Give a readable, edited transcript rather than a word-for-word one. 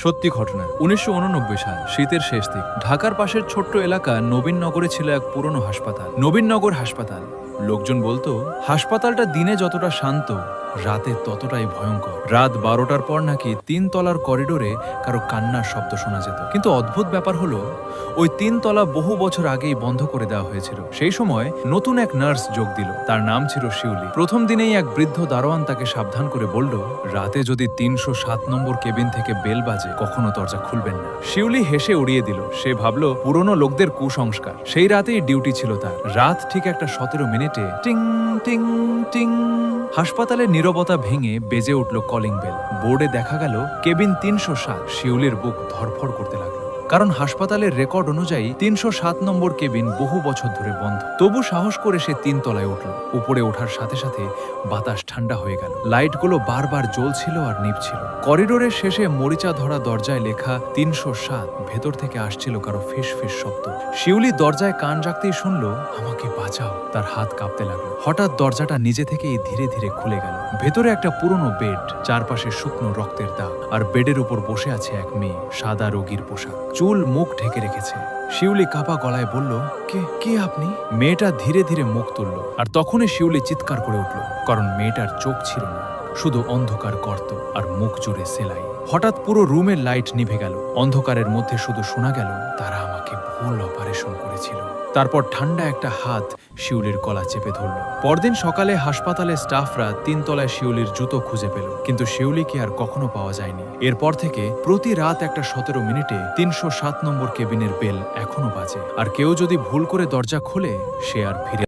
সত্যি ঘটনা। ১৯৮৯ সাল, শীতের শেষ দিক। ঢাকার পাশের ছোট্ট এলাকা নবীননগরে ছিল এক পুরনো হাসপাতাল, নবীননগর হাসপাতাল। লোকজন বলতো হাসপাতালটা দিনে যতটা শান্ত, রাতে ততটাই ভয়ঙ্কর। রাত ১২টার পর নাকি ৩ তলার করিডোরে কারো কান্নার শব্দ শোনা যেত। কিন্তু অদ্ভুত ব্যাপার হলো, ওই ৩ তলা বহু বছর আগেই বন্ধ করে দেওয়া হয়েছিল। সেই সময় নতুন এক নার্স যোগ দিল। তার নাম ছিল শিউলি। প্রথম দিনেই এক বৃদ্ধ দারোয়ান তাকে সাবধান করে বলল, রাতে যদি ৩০৭ নম্বর কেবিন থেকে বেল বাজে, কখনো দরজা খুলবেন না। শিউলি হেসে উড়িয়ে দিল। সে ভাবল পুরনো লোকদের কুসংস্কার। সেই রাতেই ডিউটি ছিল তার। রাত ঠিক একটা ১৭ মিনিটে টিং টিং টিং হাসপাতালের নীরবতা ভেঙে বেজে উঠল কলিং বেল। বোর্ডে দেখা গেল কেবিন ৩০৭। শিউলির বুক ধড়ফড় করতে লাগলো, কারণ হাসপাতালের রেকর্ড অনুযায়ী ৩০৭ নম্বর কেবিন বহু বছর ধরে বন্ধ। তবু সাহস করে সে ৩ তলায় উঠল। উপরে ওঠার সাথে সাথে বাতাস ঠান্ডা হয়ে গেল। লাইটগুলো বারবার জ্বলছিল আর নিভছিল। করিডোরের শেষে মরিচা ধরা দরজায় লেখা ৩০৭। ভেতর থেকে আসছিল কারো ফিস ফিস শব্দ। শিউলি দরজায় কান রাখতেই শুনল, আমাকে বাঁচাও। তার হাত কাঁপতে লাগলো। হঠাৎ দরজাটা নিজে থেকেই ধীরে ধীরে খুলে গেল। ভেতরে একটা পুরনো বেড, চারপাশে শুকনো রক্তের দাগ, আর বেডের উপর বসে আছে এক মেয়ে, সাদা রোগীর পোশাক, চুল মুখ ঢেকে রেখেছে। শিউলি কাঁপা গলায় বলল, কে আপনি? মেয়েটা ধীরে ধীরে মুখ তুলল, আর তখনই শিউলি চিৎকার করে উঠল, কারণ মেয়েটার চোখ ছিল না, শুধু অন্ধকার গর্ত আর মুখ জুড়ে সেলাই। হঠাৎ পুরো রুমের লাইট নিভে গেল। অন্ধকারের মধ্যে শুধু শোনা গেল, তারা আমাকে ভুল অপারেশন করেছিল। তারপর ঠান্ডা একটা হাত শিউলির গলা চেপে ধরল। পরদিন সকালে হাসপাতালের স্টাফরা ৩ তলায় শিউলির জুতো খুঁজে পেল, কিন্তু শিউলিকে আর কখনো পাওয়া যায়নি। এরপর থেকে প্রতি রাত একটা ১৭ মিনিটে ৩০৭ নম্বর কেবিনের বেল এখনো বাজে, আর কেউ যদি ভুল করে দরজা খোলে, সে আর ফিরে